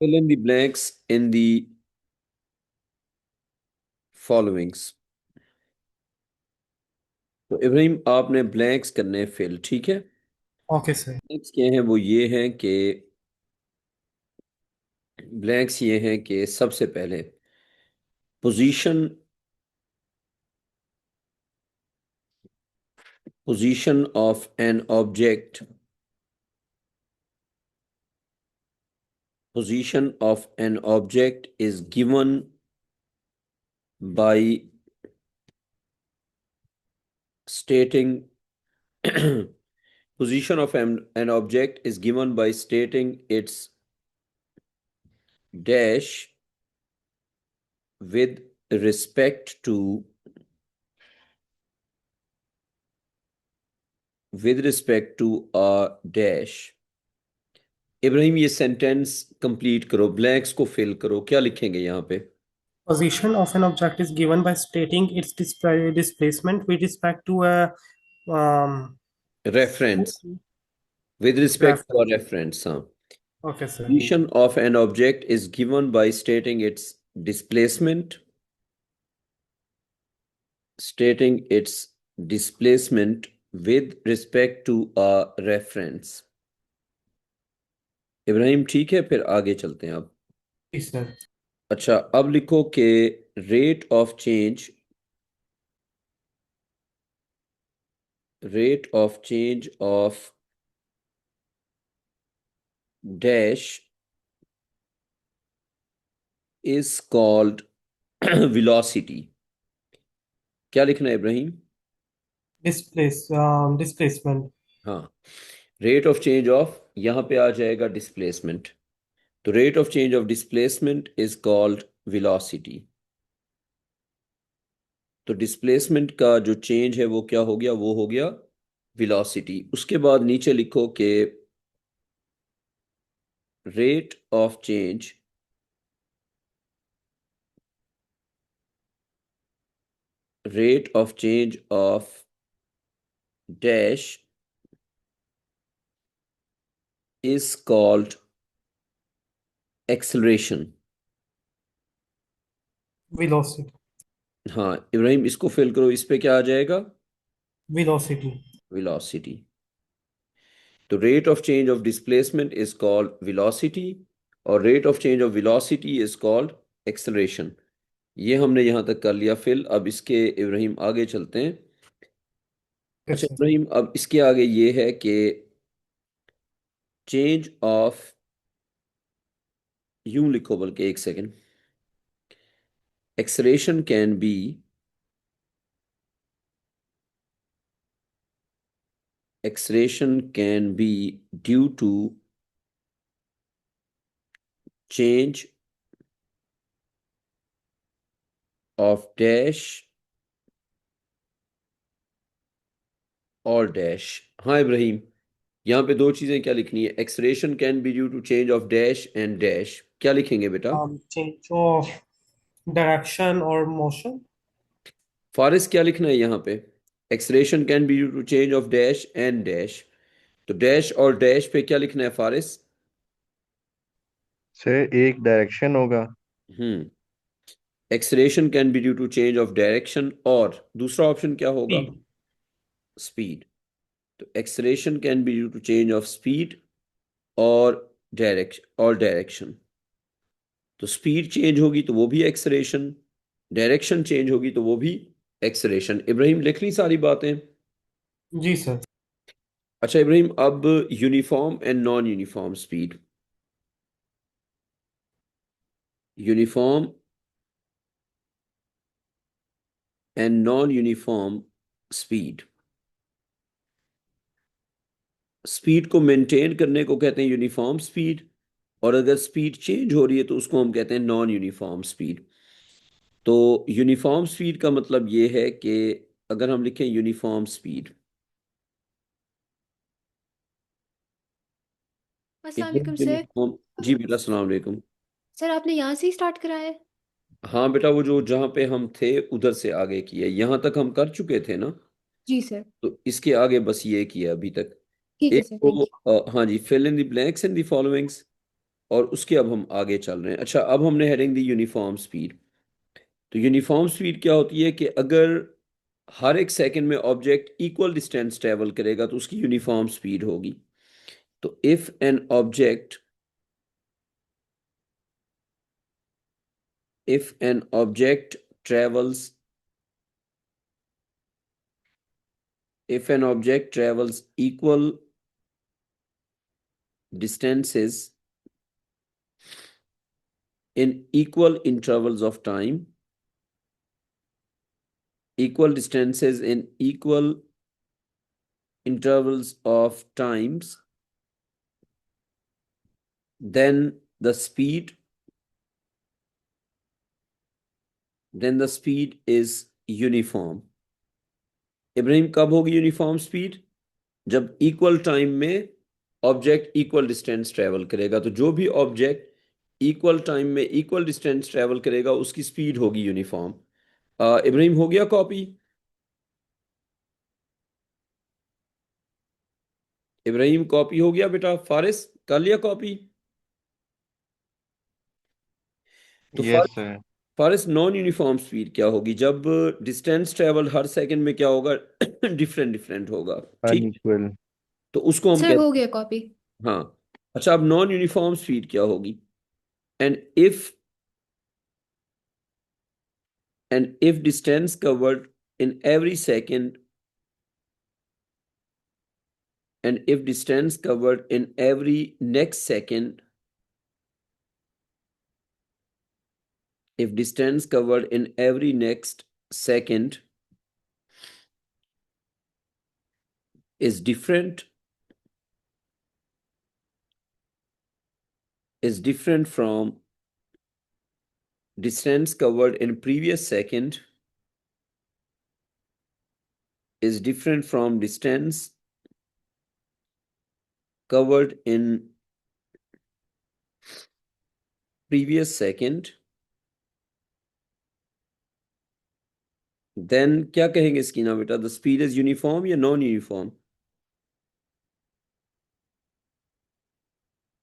Fill in the blanks in the followings. तो इब्राहिम आपने blanks करने फिल, ठीक है। Okay sir. ब्लैंक्स क्या हैं, वो ये हैं कि ब्लैंक्स ये हैं कि सबसे पहले position position of an object position of an object is given by stating position of an object is given by stating its dash with respect to a dash। Ibrahim ये सेंटेंस कंप्लीट करो, blanks को fill करो, क्या लिखेंगे यहाँ पे? Position of an object is given by stating its displacement with respect to a um, reference, with respect to reference. रेफरेंस, हाँ। Okay, sir. Position of an object is given by displacement stating its displacement with respect to a reference। Ibrahim ठीक है, फिर आगे चलते हैं अब। Yes, sir. अच्छा, अब लिखो कि rate of change rate of change of dash is called velocity. क्या लिखना है इब्राहिम? Displacement. हाँ, रेट ऑफ चेंज ऑफ, यहां पे आ जाएगा डिस्प्लेसमेंट। तो rate of change of displacement is called velocity. तो डिस्प्लेसमेंट का जो चेंज है वो क्या हो गया? वो हो गया वेलोसिटी। उसके बाद नीचे लिखो कि rate of change of dash is called acceleration. Velocity. हाँ इब्राहिम, इसको फिल करो, इस पे क्या आ जाएगा? Velocity. वेलोसिटी। तो rate of change of displacement is called velocity, और rate of change of velocity is called acceleration. ये हमने यहां तक कर लिया फिल। अब इसके इब्राहिम आगे चलते हैं। अच्छा Yes, sir. इब्राहिम, अब इसके आगे ये है कि चेंज ऑफ, यूं लिखो बल्कि एक second, acceleration can be due to change of dash और डैश। हाँ इब्राहिम, यहाँ पे दो चीजें क्या लिखनी है? Acceleration can be due to change of dash and dash. क्या लिखेंगे बेटा? Change of direction or motion. Faris क्या लिखना है यहाँ पे? Acceleration can be due to change of dash and dash. तो डैश और डैश पे क्या लिखना है फारिस? से एक डायरेक्शन होगा। Hmm, acceleration can be due to change of direction, और दूसरा ऑप्शन क्या होगा? Speed. स्पीड। तो acceleration can be due to change of speed और डायरेक्शन। तो स्पीड चेंज होगी तो वो भी एक्सेलरेशन, डायरेक्शन चेंज होगी तो वो भी एक्सेलरेशन। इब्राहिम लिख ली सारी बातें? जी सर। अच्छा इब्राहिम, अब uniform and non uniform speed. Uniform and non uniform speed. Speed को मेंटेन करने को कहते हैं यूनिफॉर्म स्पीड, और अगर स्पीड चेंज हो रही है तो उसको हम कहते हैं नॉन यूनिफॉर्म स्पीड। तो यूनिफॉर्म स्पीड का मतलब ये है कि अगर हम लिखें यूनिफॉर्म स्पीड, अस्सलाम वालेकुम सर। यूनिफॉर्म, जी बेटा सलाम वालेकुम। सर आपने यहाँ से ही स्टार्ट कराया है? हाँ बेटा, वो जो जहाँ पे हम थे उधर से आगे किया, यहाँ तक हम कर चुके थे ना। जी सर। तो इसके आगे बस ये किया अभी तक। ठीक है एक सर, तो थैंक यू। हाँ जी, fill in the blanks in the followings. और उसके अब हम आगे चल रहे हैं। अच्छा, अब हमने हेडिंग दी यूनिफॉर्म स्पीड। तो यूनिफॉर्म स्पीड क्या होती है कि अगर हर एक सेकंड में ऑब्जेक्ट इक्वल डिस्टेंस ट्रेवल करेगा तो उसकी यूनिफॉर्म स्पीड होगी। तो if an object travels equal distances in equal intervals of time, equal distances in equal intervals of times, then the speed is uniform. Ibrahim, कब होगी यूनिफॉर्म स्पीड? जब equal time में object equal distance travel करेगा। तो जो भी object equal time में equal distance travel करेगा उसकी स्पीड होगी यूनिफॉर्म। इब्राहिम, हो गया कॉपी? इब्राहिम, कॉपी हो गया बेटा? फारिस, कर लिया कॉपी? तो yes sir. Faris, non uniform speed क्या होगी? जब डिस्टेंस ट्रेवल हर सेकंड में क्या होगा? डिफरेंट डिफरेंट होगा। ठीक, अनइक्वल। तो उसको हम सर कहते हो गया कॉपी। हाँ। अच्छा, अब नॉन यूनिफॉर्म स्पीड क्या होगी? And if distance covered in every second and if distance covered in every next second if distance covered in every next second is different from distance covered in previous second is different from distance covered in previous second, then क्या कहेंगे इसकी ना बेटा? The speed is uniform या non uniform?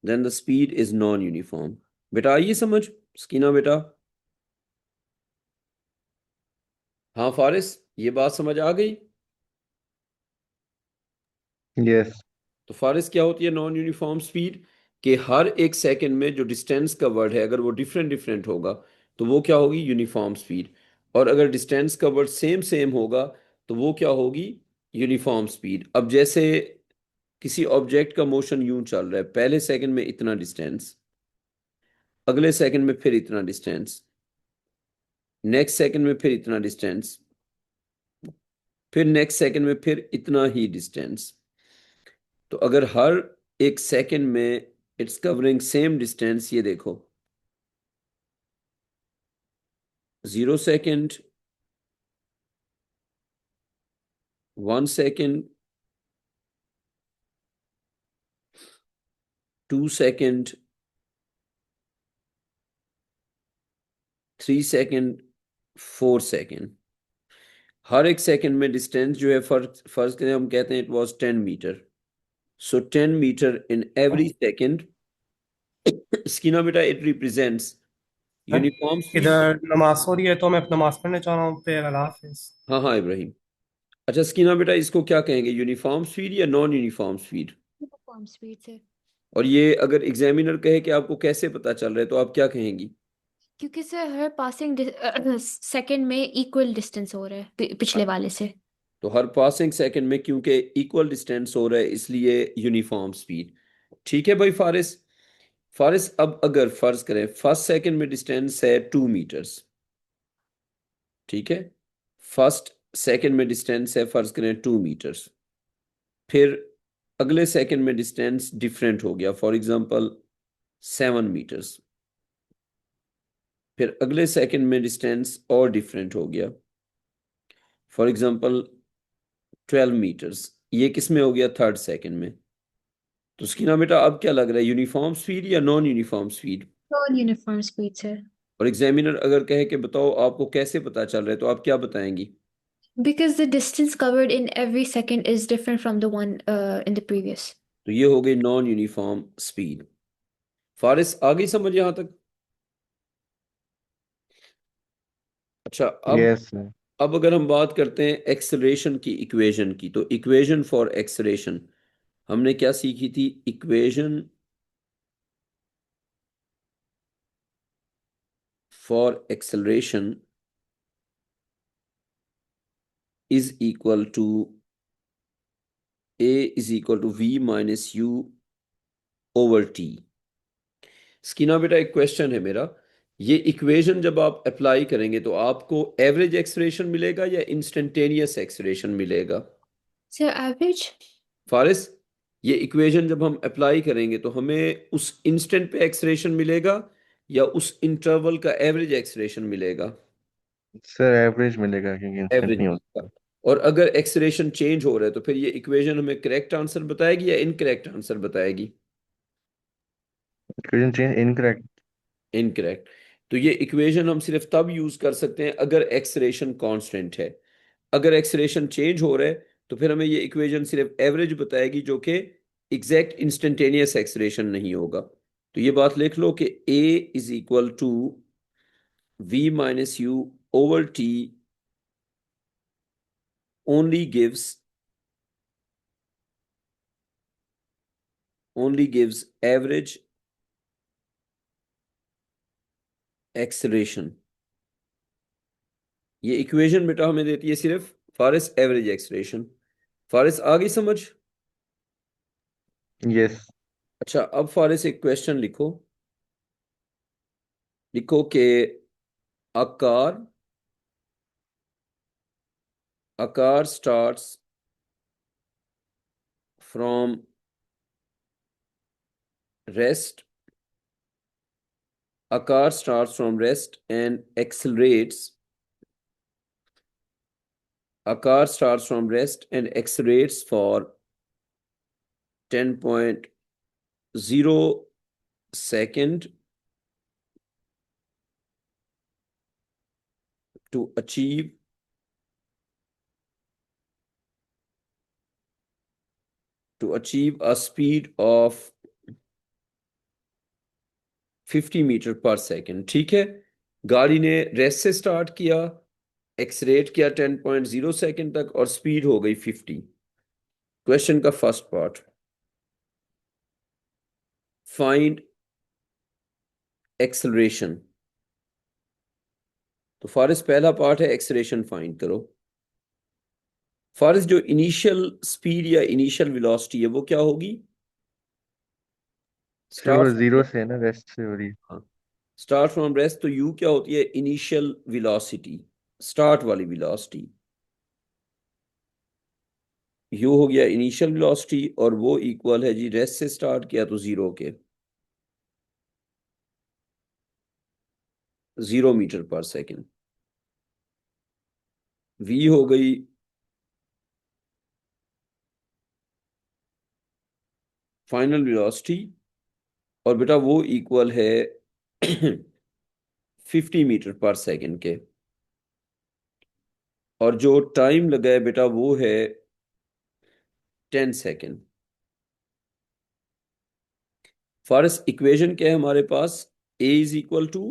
then the speed is non-uniform. बेटा आइए समझ स्कीना बेटा। हाँ फारिस, ये बात समझ आ गई? यस। तो फारिस, क्या होती है नॉन यूनिफॉर्म स्पीड? कि हर एक सेकंड में जो डिस्टेंस कवर्ड है अगर वो डिफरेंट डिफरेंट होगा तो वो क्या होगी? Uniform speed. और अगर डिस्टेंस कवर्ड सेम सेम होगा तो वो क्या होगी? Uniform speed. अब जैसे किसी ऑब्जेक्ट का मोशन यूं चल रहा है, पहले सेकंड में इतना डिस्टेंस, अगले सेकंड में फिर इतना डिस्टेंस, नेक्स्ट सेकंड में फिर इतना डिस्टेंस, फिर नेक्स्ट सेकंड में फिर इतना ही डिस्टेंस। तो अगर हर एक सेकंड में इट्स कवरिंग सेम डिस्टेंस, ये देखो 0 second, 1 second, 2 second, 3 second, 4 second. हर एक सेकंड में डिस्टेंस जो है फर्ज फर्ज करें हम कहते हैं it was 10 metre. So 10 metre in every second. Sakina बेटा, इट रिप्रेजेंट्स यूनिफॉर्म स्पीड। इधर नमाज हो रही है तो मैं नमाज पढ़ने जा रहा हूँ। फिर अल्लाह हाफिज। हाँ हाँ इब्राहिम। अच्छा स्किना बेटा, इसको क्या कहेंगे? यूनिफॉर्म स्पीड या non uniform speed? Uniform speed sir. और ये अगर एग्जामिनर कहे कि आपको कैसे पता चल रहा है तो आप क्या कहेंगी? क्योंकि सर हर पासिंग सेकंड में इक्वल डिस्टेंस हो रहा है पिछले वाले से। तो हर पासिंग सेकंड में क्योंकि इक्वल डिस्टेंस हो रहा है इसलिए यूनिफॉर्म स्पीड। ठीक है भाई फारिस। फारिस, अब अगर फर्ज करें फर्स्ट सेकंड में डिस्टेंस है 2 मीटर्स, ठीक है? फर्स्ट सेकंड में डिस्टेंस है फर्ज करें 2 मीटर्स, फिर अगले सेकंड में डिस्टेंस डिफरेंट हो गया, फॉर एग्जांपल 7 मीटर्स, फिर अगले सेकंड में डिस्टेंस और डिफरेंट हो गया, फॉर एग्जांपल 12 मीटर्स। ये किस में हो गया? थर्ड सेकंड में। तो उसकी ना बेटा अब क्या लग रहा है, यूनिफॉर्म स्पीड या non uniform speed? Non uniform speed sir. और एग्जामिनर अगर कहे कि बताओ आपको कैसे पता चल रहा है तो आप क्या बताएंगी? Because the distance covered in every second is different from the one in the previous. तो ये हो गई नॉन यूनिफॉर्म स्पीड। फारिस आ गई समझ यहां तक? अच्छा, यस सर। अब अगर हम बात करते हैं एक्सेलरेशन की इक्वेशन की, तो इक्वेशन फॉर एक्सेलरेशन हमने क्या सीखी थी? Equation for acceleration is equal to A is equal to V minus you over T. Sakina बेटा, एक क्वेश्चन है मेरा, ये इक्वेशन जब आप अप्लाई करेंगे तो आपको एवरेज एक्सेलरेशन मिलेगा या इंस्टेंटेनियस एक्सेलरेशन मिलेगा? Sir average. फारिस, ये इक्वेशन जब हम अप्लाई करेंगे तो हमें उस इंस्टेंट पे एक्सेलरेशन मिलेगा या उस इंटरवल का एवरेज एक्सेलरेशन मिलेगा? सर एवरेज मिलेगा क्योंकि इंस्टेंट एवरेज नहीं होता। मिलेगा। और अगर एक्सेलरेशन चेंज हो रहा है तो फिर ये इक्वेशन हमें करेक्ट आंसर बताएगी या इनकरेक्ट आंसर बताएगी? Equation change incorrect. इनकरेक्ट। तो ये इक्वेशन हम सिर्फ तब यूज कर सकते हैं अगर एक्सेलरेशन कांस्टेंट है। अगर एक्सेलरेशन चेंज हो रहा है तो फिर हमें ये इक्वेशन सिर्फ एवरेज बताएगी, जो कि एग्जैक्ट इंस्टेंटेनियस एक्सेलरेशन नहीं होगा। तो ये बात लिख लो कि A is equal to V minus you over T only gives only gives average acceleration। ये इक्वेशन बेटा हमें देती है सिर्फ फारिस एवरेज एक्सेलरेशन। फारिस आ गई समझ? यस। अच्छा, अब फारिस एक क्वेश्चन लिखो। लिखो कि a car a car starts from rest a car starts from rest and accelerates a car starts from rest and accelerates for 10.0 second to achieve a speed of 50 metre पर second. ठीक है, गाड़ी ने rest से start किया, एक्सलेरेट किया 10.0 second तक और स्पीड हो गई 50। क्वेश्चन का फर्स्ट पार्ट, फाइंड एक्सेलरेशन। तो फारिस पहला पार्ट है एक्सेलरेशन फाइंड करो। फारिस, जो इनिशियल स्पीड या इनिशियल वेलोसिटी है वो क्या होगी? सर वो स्टार्ट जीरो से है ना, रेस्ट से हो रही है। हाँ, स्टार्ट फ्रॉम रेस्ट, तो यू क्या होती है? इनिशियल वेलोसिटी, स्टार्ट वाली वेलोसिटी। यू हो गया इनिशियल वेलोसिटी और वो इक्वल है जी, रेस्ट से स्टार्ट किया तो जीरो के, 0 मीटर पर सेकंड। वी हो गई फाइनल वेलोसिटी और बेटा वो इक्वल है 50 मीटर पर सेकंड के। और जो टाइम लगा है बेटा वो है 10 सेकंड। फर्स्ट इक्वेशन क्या है हमारे पास? A is equal to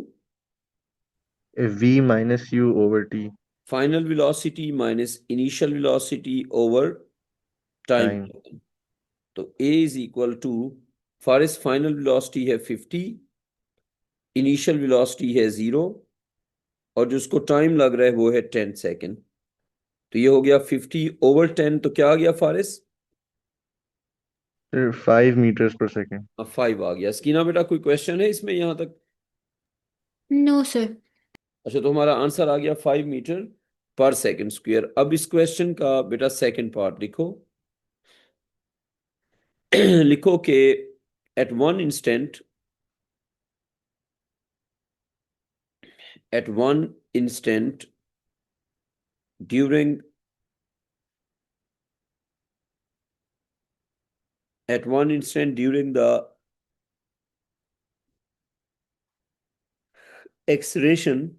V minus you over T. Final velocity minus initial velocity over time. Time. तो A is equal to, first final velocity है 50, इनिशियल वेलोसिटी है 0 और जो उसको टाइम लग रहा है वो है 10 सेकंड। तो ये हो गया 50/10, तो क्या आ गया Faris? Sir 5 meters per second. 5 आ गया। स्कीना बेटा, कोई क्वेश्चन है इसमें यहां तक? No sir. अच्छा, तो हमारा आंसर आ गया 5 मीटर पर सेकंड स्क्वायर। अब इस क्वेश्चन का बेटा सेकंड पार्ट लिखो। लिखो कि at one instant at one instant during the acceleration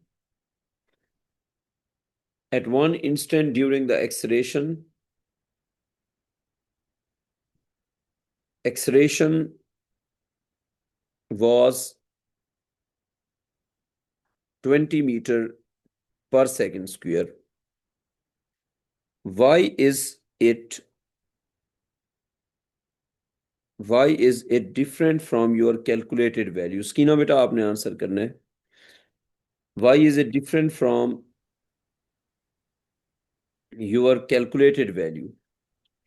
at one instant during the acceleration was 20 meter per second square. Why is it different from your calculated value? स्कीना बेटा आपने answer करना है. Why is it different from your calculated value?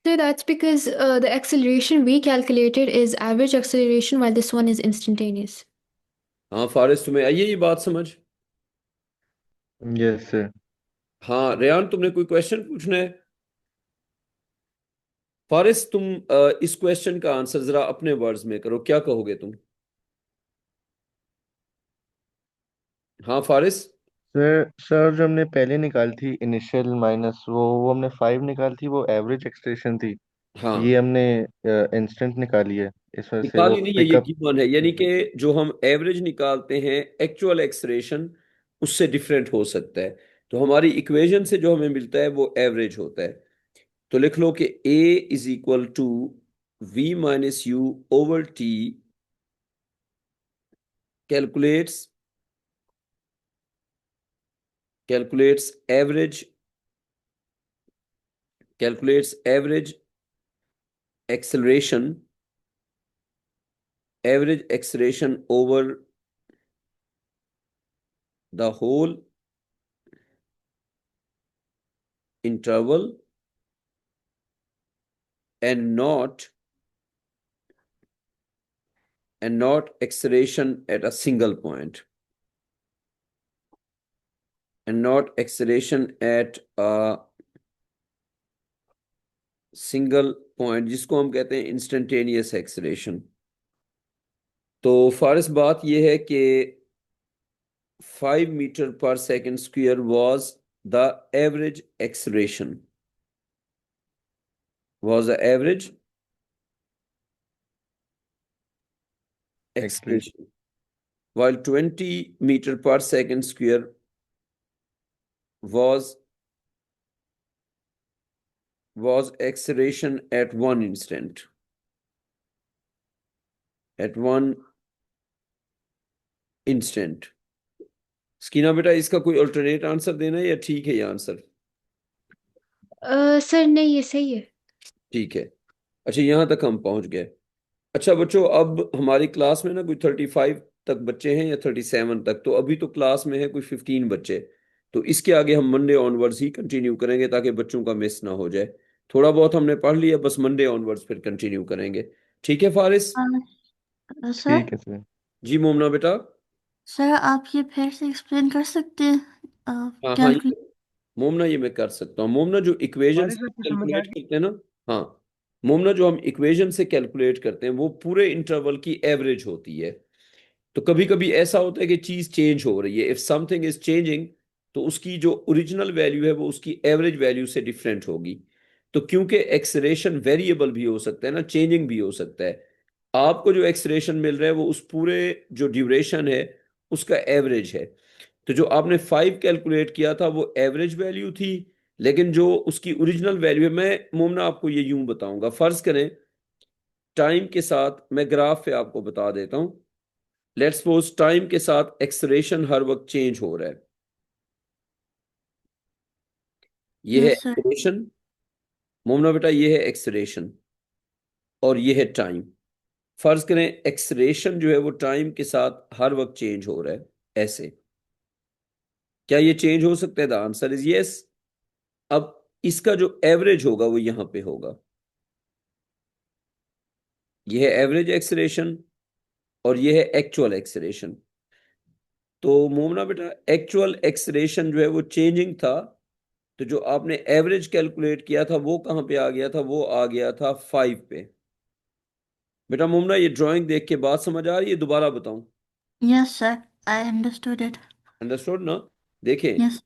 So that's because the acceleration we calculated is average acceleration while this one is instantaneous. हाँ फारिस, तुम्हें आई है ये बात समझ? Yes, sir. हाँ रेयान, तुमने कोई क्वेश्चन पूछना है? फारिस, तुम इस क्वेश्चन का आंसर जरा अपने वर्ड्स में करो, क्या कहोगे तुम? हाँ फारिस. सर जो हमने पहले निकाली थी इनिशियल माइनस वो हमने 5 निकाली थी, वो एवरेज एक्सप्रेशन थी. हाँ, ये हमने इंस्टेंट निकाली है, इस वजह से वो निकाली नहीं है, ये पिकअप. गिवन है. यानी कि जो हम एवरेज निकालते हैं एक्चुअल एक्सलेशन उससे डिफरेंट हो सकता है. तो हमारी इक्वेशन से जो हमें मिलता है वो एवरेज होता है. तो लिख लो कि a is equal to v minus you over t calculates average acceleration over the whole interval and not acceleration at a single point, and not acceleration at a single point, जिसको हम कहते हैं इंस्टेंटेनियस एक्सेलरेशन. तो फारिस बात यह है कि 5 metre पर second square was the average acceleration, while 20 meter per second square was acceleration at one instant. स्कीना बेटा, इसका कोई अल्टरनेट आंसर देना है या ठीक है ये आंसर? सर नहीं, ये सही है. ठीक है. अच्छा, यहां तक हम पहुंच गए. अच्छा बच्चों, अब हमारी क्लास में ना कोई 35 तक बच्चे हैं या 37 तक. तो अभी तो क्लास में है कोई 15 बच्चे. तो इसके आगे हम मंडे ऑनवर्ड्स ही कंटिन्यू करेंगे ताकि बच्चों का मिस ना हो जाए. थोड़ा बहुत हमने पढ़ लिया, बस मंडे ऑनवर्ड्स फिर कंटिन्यू करेंगे. ठीक है फारिस? सर ठीक है सर. जी मोमना बेटा. सर आप ये फिर से एक्सप्लेन कर सकते हैं हाँ हाँ, कैलकुलेट. मोमना ये मैं कर सकता हूँ. मोमना जो इक्वेशन फारिस से आपको समझ आ कैलकुलेट गई? करते हैं ना, हाँ मोमना, जो हम इक्वेशन से कैलकुलेट करते हैं वो पूरे इंटरवल की एवरेज होती है. तो कभी कभी ऐसा होता है कि चीज चेंज हो रही है. इफ समथिंग इज चेंजिंग तो उसकी जो ओरिजिनल वैल्यू है वो उसकी एवरेज वैल्यू से डिफरेंट होगी. तो क्योंकि एक्सेलरेशन वेरिएबल भी हो सकता है ना, चेंजिंग भी हो सकता है. आपको जो एक्सेलरेशन मिल रहा है वो उस पूरे जो ड्यूरेशन है उसका एवरेज है. तो जो आपने 5 कैलकुलेट किया था वो एवरेज वैल्यू थी, लेकिन जो उसकी ओरिजिनल वैल्यू है, मैं मोमना आपको ये यूं बताऊंगा. फर्ज करें टाइम के साथ, मैं ग्राफ पे आपको बता देता हूं. लेट्स सपोज टाइम के साथ एक्सेलरेशन हर वक्त चेंज हो रहा है. ये है यस सर. एक्सेलरेशन मोमना बेटा, ये है एक्सेलरेशन और ये है टाइम. फर्ज करें एक्सेलरेशन जो है वो टाइम के साथ हर वक्त चेंज हो रहा है ऐसे. क्या ये चेंज हो सकता है? The answer is yes. अब इसका जो एवरेज होगा वो यहां पे होगा. ये है एवरेज एक्सेलरेशन और ये है एक्चुअल एक्सेलरेशन. तो मोमना बेटा, एक्चुअल एक्सेलरेशन जो है वो चेंजिंग था. तो जो आपने एवरेज कैलकुलेट किया था वो कहां पे आ गया था? वो आ गया था 5 पे. बेटा मोमना, ये ड्राइंग देख के बात समझ आ रही है? दोबारा बताऊं? Yes sir, I understood it. Understood ना? देखें, यस.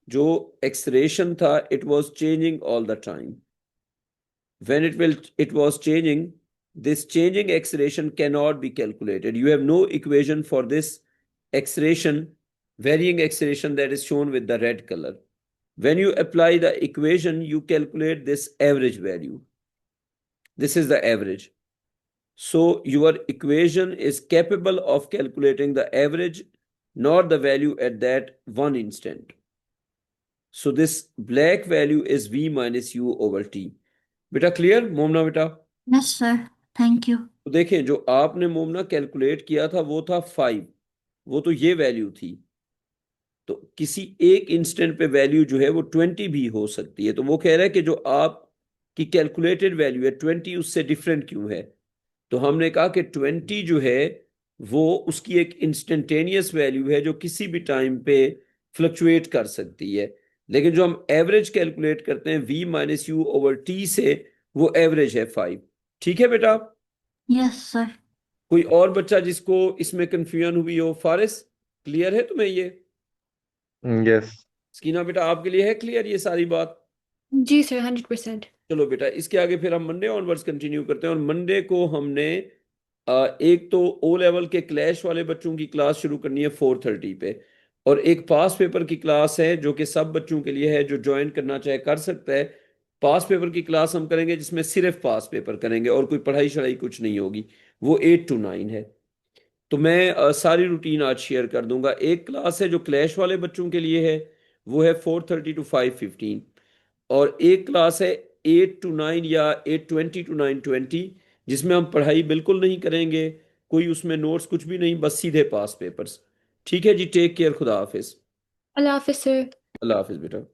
जो एक्सेलरेशन था it was changing all the time. when it was changing, this changing acceleration cannot be calculated. You have no equation for this acceleration, varying acceleration, that is shown with the red color. When you apply the equation, you calculate this average value. This is the average. So your equation is capable of calculating the average, not the value at that one instant. So this black value is v minus u over t. बेटा clear मोमना बेटा? Yes, sir. Thank you. तो देखें जो आपने मोमना calculate किया था वो था 5, वो तो ये वैल्यू थी। तो किसी एक इंस्टेंट पे वैल्यू जो है वो 20 भी हो सकती है। तो वो कह रहा है कि जो आपकी कैलकुलेटेड वैल्यू है 20 उससे डिफरेंट क्यों है? तो हमने कहा कि 20 जो है वो उसकी एक इंस्टेंटेनियस वैल्यू है जो किसी भी टाइम पे फ्लक्चुएट कर सकती है, लेकिन जो हम एवरेज कैलकुलेट करते हैं v minus you over T से, वो एवरेज है 5। ठीक है बेटा? Yes, sir. कोई और बच्चा जिसको इसमें कंफ्यूजन हुई हो? फारिस, क्लियर है तुम्हें ये? यस। स्कीना बेटा आपके लिए है क्लियर ये सारी बात? जी सर, 100%। चलो बेटा इसके आगे फिर हम मंडे ऑनवर्ड्स कंटिन्यू करते हैं। और मंडे को हमने एक तो ओ लेवल के क्लैश वाले बच्चों की क्लास शुरू करनी है 4:30 पे, और एक पास पेपर की क्लास है जो कि सब बच्चों के लिए है, जो ज्वाइन करना चाहे कर सकता है। पास पेपर की क्लास हम करेंगे जिसमें सिर्फ पास पेपर करेंगे और कोई पढ़ाई शढ़ाई कुछ नहीं होगी, वो 8 to 9 है। तो मैं सारी रूटीन आज शेयर कर दूंगा। एक क्लास है जो क्लैश वाले बच्चों के लिए है, वो है 4:30 to 5:15, और एक क्लास है 8 to 9 या 8:20 to 9:20, जिसमें हम पढ़ाई बिल्कुल नहीं करेंगे, कोई उसमें नोट्स कुछ भी नहीं, बस सीधे पास पेपर्स। ठीक है जी, टेक केयर, खुदा हाफिज। अल्लाह हाफिज सर। अल्लाह हाफिज बेटा।